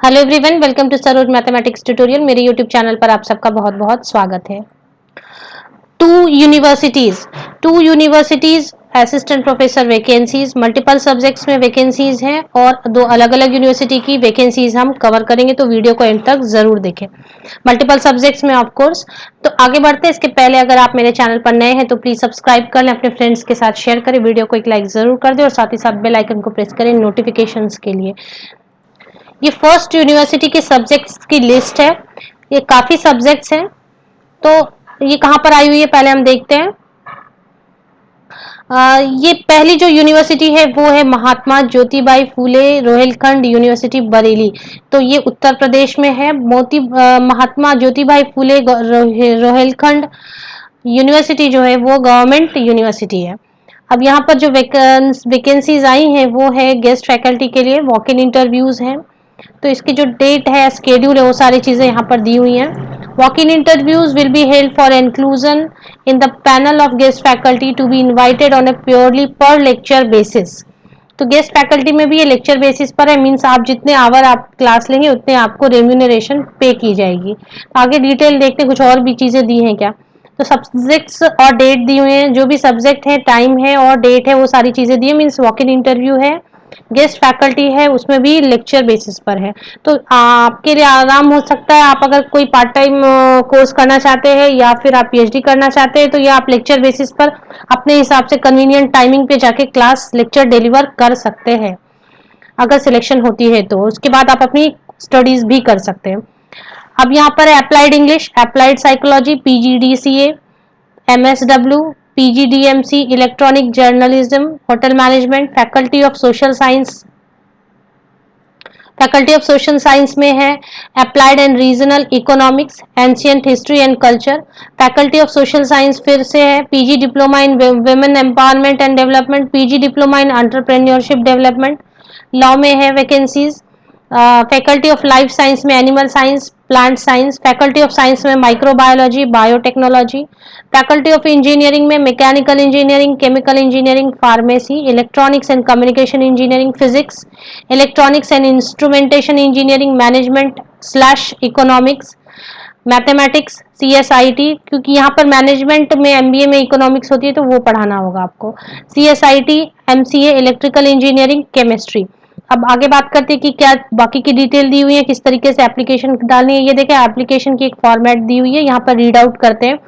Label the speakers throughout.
Speaker 1: Hello everyone, welcome to Saroj mathematics tutorial. मेरे YouTube channel पर आप सबका बहुत बहुत स्वागत है। Two universities assistant professor vacancies, multiple subjects में वैकेंसीज हैं और दो अलग अलग यूनिवर्सिटी की वैकेंसीज हम कवर करेंगे, तो वीडियो को एंड तक जरूर देखें। मल्टीपल सब्जेक्ट्स में ऑफ कोर्स। तो आगे बढ़ते हैं। इसके पहले अगर आप मेरे चैनल पर नए हैं तो प्लीज सब्सक्राइब कर लें, अपने फ्रेंड्स के साथ शेयर करें, वीडियो को एक लाइक जरूर कर दें और साथ ही साथ बेल आइकन को प्रेस करें नोटिफिकेशंस के लिए। ये फर्स्ट यूनिवर्सिटी के सब्जेक्ट्स की लिस्ट है। ये काफी सब्जेक्ट्स हैं, तो ये कहाँ पर आई हुई है पहले हम देखते हैं। ये पहली जो यूनिवर्सिटी है वो है महात्मा ज्योतिबाई फूले रोहिलखंड यूनिवर्सिटी बरेली। तो ये उत्तर प्रदेश में है। महात्मा ज्योतिबाई फूले रोहिलखंड यूनिवर्सिटी जो है वो गवर्नमेंट यूनिवर्सिटी है। अब यहाँ पर जो वैकेंसीज आई हैं वो है गेस्ट फैकल्टी के लिए, वॉक इन इंटरव्यूज हैं। तो इसकी जो डेट है, स्केड्यूल है, वो सारी चीजें यहाँ पर दी हुई हैं। Walk-in interviews will be held for inclusion in the panel of guest faculty to be invited on a purely per lecture basis. तो गेस्ट फैकल्टी में भी ये लेक्चर बेसिस पर है, मीन्स आप जितने आवर आप क्लास लेंगे उतने आपको रेम्यूनरेशन पे की जाएगी। तो आगे डिटेल देखते हैं, कुछ और भी चीजें दी हैं क्या। तो सब्जेक्ट्स और डेट दी हुई हैं, जो भी सब्जेक्ट है, टाइम है और डेट है, वो सारी चीजें दी है। मीन्स वॉक इन इंटरव्यू है, गेस्ट फैकल्टी है, उसमें भी लेक्चर बेसिस पर है। तो आपके लिए आराम हो सकता है। आप अगर कोई पार्ट टाइम कोर्स करना चाहते हैं या फिर आप पीएचडी करना चाहते हैं तो ये आप लेक्चर बेसिस पर अपने हिसाब से कन्वीनियंट टाइमिंग पे जाके क्लास लेक्चर डिलीवर कर सकते हैं। अगर सिलेक्शन होती है तो उसके बाद आप अपनी स्टडीज भी कर सकते हैं। अब यहाँ पर है applied English, applied psychology, PGDCA, MSW, PGDMC, electronic journalism, hotel management, faculty of social science में है applied and regional economics, ancient history and culture. Faculty of social science फिर से है PG diploma in women empowerment and development, PG diploma in entrepreneurship development. Law में है vacancies. Faculty of life science में animal science, plant science. Faculty of science में microbiology, biotechnology. Faculty of engineering में mechanical engineering, chemical engineering, pharmacy, electronics and communication engineering, physics, electronics and instrumentation engineering, management slash economics, mathematics, CSIT, क्योंकि यहाँ पर management में MBA में economics होती है तो वो पढ़ाना होगा आपको। CSIT, MCA, electrical engineering, chemistry. अब आगे बात करते हैं कि क्या बाकी की डिटेल दी हुई है, किस तरीके से एप्लीकेशन डालनी है। ये देखें, एप्लीकेशन की एक फॉर्मेट दी हुई है, यहाँ पर रीड आउट करते हैं।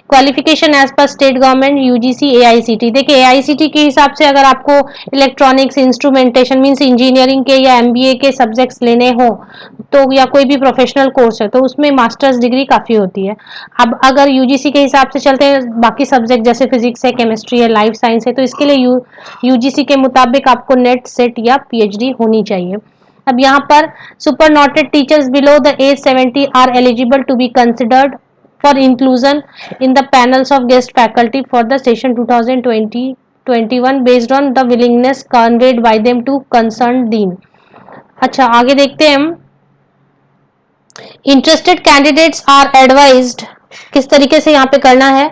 Speaker 1: Qualification as per state government, UGC, AICTE. देखिए एआईसीटी के हिसाब से अगर आपको इलेक्ट्रॉनिक्स, इंस्ट्रूमेंटेशन मींस इंजीनियरिंग के या एमबीए के सब्जेक्ट्स लेने हो तो, या कोई भी प्रोफेशनल कोर्स है तो उसमें मास्टर्स डिग्री काफी होती है। अब अगर यूजीसी के हिसाब से चलते हैं, बाकी सब्जेक्ट जैसे फिजिक्स है, केमिस्ट्री है, लाइफ साइंस है, तो इसके लिए यूजीसी के मुताबिक आपको नेट, सेट या पीएचडी होनी चाहिए। अब यहाँ पर superannuated teachers below the age 70 are eligible to be considered for inclusion in the panels of guest faculty for the session 2020-21 based on the willingness conveyed by them to concerned dean। अच्छा आगे देखते हैं हम। Interested candidates are advised, किस तरीके से यहाँ पे करना है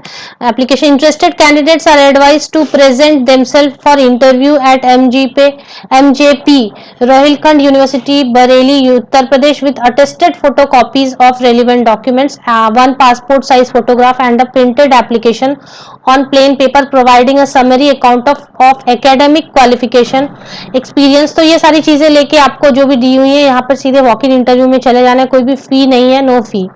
Speaker 1: application. Interested candidates are advised to present themselves for interview at MJP Rohilkhand university Bareilly Uttar Pradesh with attested photocopies of relevant documents, one passport size photograph and a printed application on plain paper providing a summary account of academic qualification, experience. तो ये सारी चीजें लेके आपको जो भी दी हुई है यहाँ पर सीधे वॉक इन इंटरव्यू में चले जाना है, कोई भी फी नहीं है, no fee.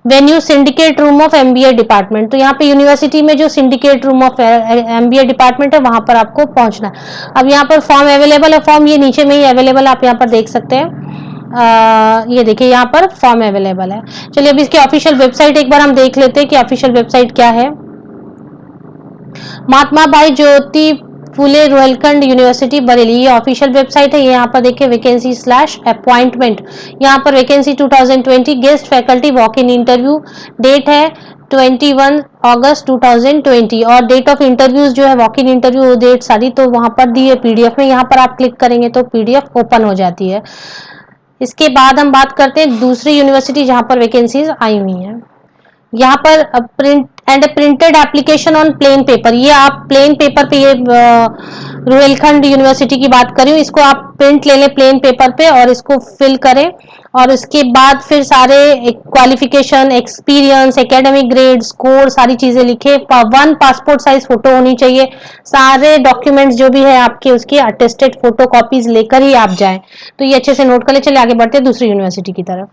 Speaker 1: Venue syndicate room of MBA department, तो यहाँ पे यूनिवर्सिटी में जो syndicate room of MBA department है वहां पर आपको पहुंचना है। अब यहाँ पर फॉर्म अवेलेबल है, फॉर्म ये नीचे में ही अवेलेबल है, आप यहाँ पर देख सकते हैं। ये देखिए यहाँ पर फॉर्म अवेलेबल है। चलिए अब इसकी ऑफिशियल वेबसाइट एक बार हम देख लेते हैं कि ऑफिशियल वेबसाइट क्या है। महात्मा भाई ज्योति फूले रोहिलखंड यूनिवर्सिटी बरेली, ये ऑफिशियल वेबसाइट है। यहाँ पर देखिए वैकेंसी स्लैश अपॉइंटमेंट, यहाँ पर vacancy 2020 guest faculty walk in interview, date है 21 अगस्त 2020 और डेट ऑफ इंटरव्यूज जो है वॉक इन इंटरव्यू डेट सारी तो वहां पर दी है पीडीएफ में। यहाँ पर आप क्लिक करेंगे तो पीडीएफ ओपन हो जाती है। इसके बाद हम बात करते हैं दूसरी यूनिवर्सिटी जहां पर वैकेंसीज आई हुई हैं। यहाँ पर print and printed application on plain paper, ये आप प्लेन पेपर पे, ये रोहिलखंड यूनिवर्सिटी की बात कर रही हूँ, इसको आप प्रिंट ले लें प्लेन पेपर पे और इसको फिल करें, और इसके बाद फिर सारे qualification, experience, academic grade, score, सारी चीजें लिखे। 1 पासपोर्ट साइज फोटो होनी चाहिए। सारे डॉक्यूमेंट्स जो भी है आपके उसकी अटेस्टेड फोटो कॉपीज लेकर ही आप जाएं। तो ये अच्छे से नोट कर ले। चले आगे बढ़ते हैं दूसरी यूनिवर्सिटी की तरफ।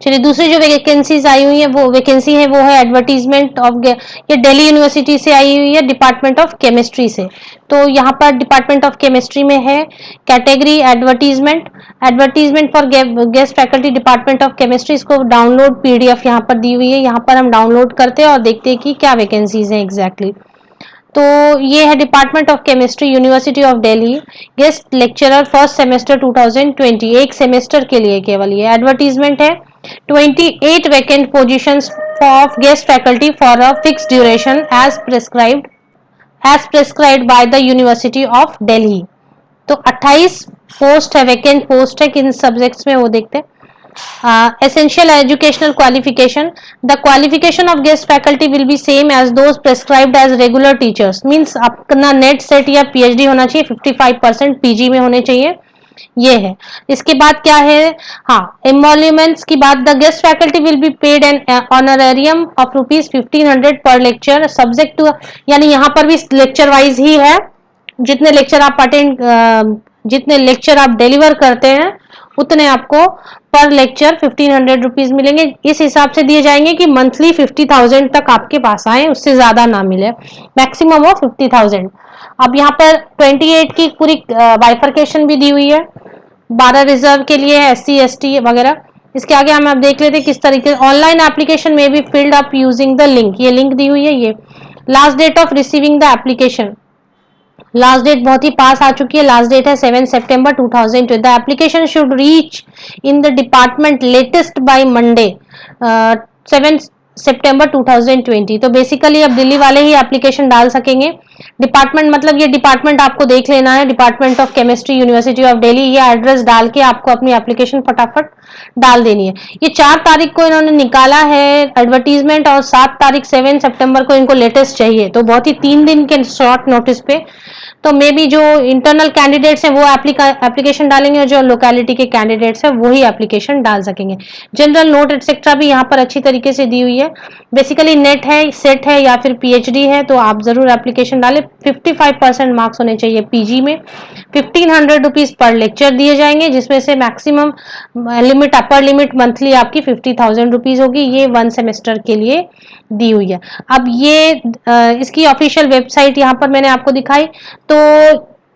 Speaker 1: चलिए दूसरी जो वैकेंसीज आई हुई है वो है एडवर्टीजमेंट ऑफ, ये दिल्ली यूनिवर्सिटी से आई हुई है, डिपार्टमेंट ऑफ केमिस्ट्री से। तो यहाँ पर डिपार्टमेंट ऑफ केमिस्ट्री में है category advertisement, advertisement for guest faculty department of chemistry. इसको डाउनलोड पीडीएफ यहाँ पर दी हुई है, यहाँ पर हम डाउनलोड करते हैं और देखते हैं कि क्या वैकेंसीज हैं एग्जैक्टली। तो ये है department of chemistry, university of Delhi, guest lecturer first semester 2020, एक सेमेस्टर के लिए केवल ये एडवर्टीजमेंट है। 28 vacant positions of guest faculty for a fixed duration as prescribed by the University of Delhi। तो 28 पोस्ट है, वैकेंट पोस्ट है, किन सब्जेक्ट्स में वो देखते हैं। Essential educational qualification, the qualification of guest faculty will be same as those prescribed as regular teachers, means अपना net set या पीएचडी होना चाहिए, 55% पीजी में होने चाहिए, ये है। इसके बाद क्या है, हाँ एमोल्यूमेंट्स की बात, the guest faculty will be paid an honorarium of ₹1500 per lecture subject to, यानी यहाँ पर भी लेक्चर वाइज ही है, जितने लेक्चर आप अटेंड, जितने लेक्चर आप डिलीवर करते हैं उतने आपको पर लेक्चर ₹1500 मिलेंगे। इस हिसाब से दिए जाएंगे कि मंथली 50,000 तक आपके पास आए, उससे ज्यादा ना मिले, मैक्सिमम ऑफ 50,000। अब यहाँ पर 28 की पूरी बाइफर्केशन भी दी हुई है, 12 रिजर्व के लिए है, SC ST वगैरह। इसके आगे हम आप देख लेते हैं किस तरीके से ऑनलाइन एप्लीकेशन में भी filled up using the link, ये लिंक दी हुई है। ये last date of receiving the application, last date बहुत ही पास आ चुकी है, लास्ट डेट है 7 सितंबर 2020। The application should reach in the department latest by Monday 7 सितंबर 2020। तो बेसिकली अब दिल्ली वाले ही एप्लीकेशन डाल सकेंगे। डिपार्टमेंट मतलब ये डिपार्टमेंट आपको देख लेना है, department of chemistry, university of Delhi, ये एड्रेस डाल के आपको अपनी एप्लीकेशन फटाफट डाल देनी है। ये 4 तारीख को इन्होंने निकाला है एडवर्टीजमेंट, और 7 तारीख 7 सितंबर को इनको लेटेस्ट चाहिए, तो बहुत ही 3 दिन के शॉर्ट नोटिस पे। तो मे बी जो इंटरनल कैंडिडेट्स हैं वो एप्लीकेशन डालेंगे, और जो लोकेलिटी के कैंडिडेट्स हैं वही एप्लीकेशन डाल सकेंगे। जनरल नोट एटसेट्रा भी यहाँ पर अच्छी तरीके से दी हुई है। बेसिकली नेट है, सेट है या फिर पीएचडी है, तो आप जरूर एप्लीकेशन डालें। 55% मार्क्स होने चाहिए पीजी में। ₹1500 पर लेक्चर दिए जाएंगे, जिसमें से maximum limit, upper limit monthly आपकी ₹50,000 होगी। ये 1 सेमेस्टर के लिए दी हुई है। अब ये इसकी ऑफिशियल वेबसाइट यहाँ पर मैंने आपको दिखाई। तो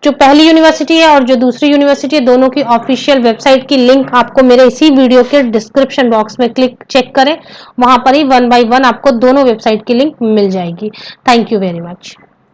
Speaker 1: जो पहली यूनिवर्सिटी है और जो दूसरी यूनिवर्सिटी है, दोनों की ऑफिशियल वेबसाइट की लिंक आपको मेरे इसी वीडियो के डिस्क्रिप्शन बॉक्स में चेक करें, वहां पर ही 1 by 1 आपको दोनों वेबसाइट की लिंक मिल जाएगी। Thank you very much.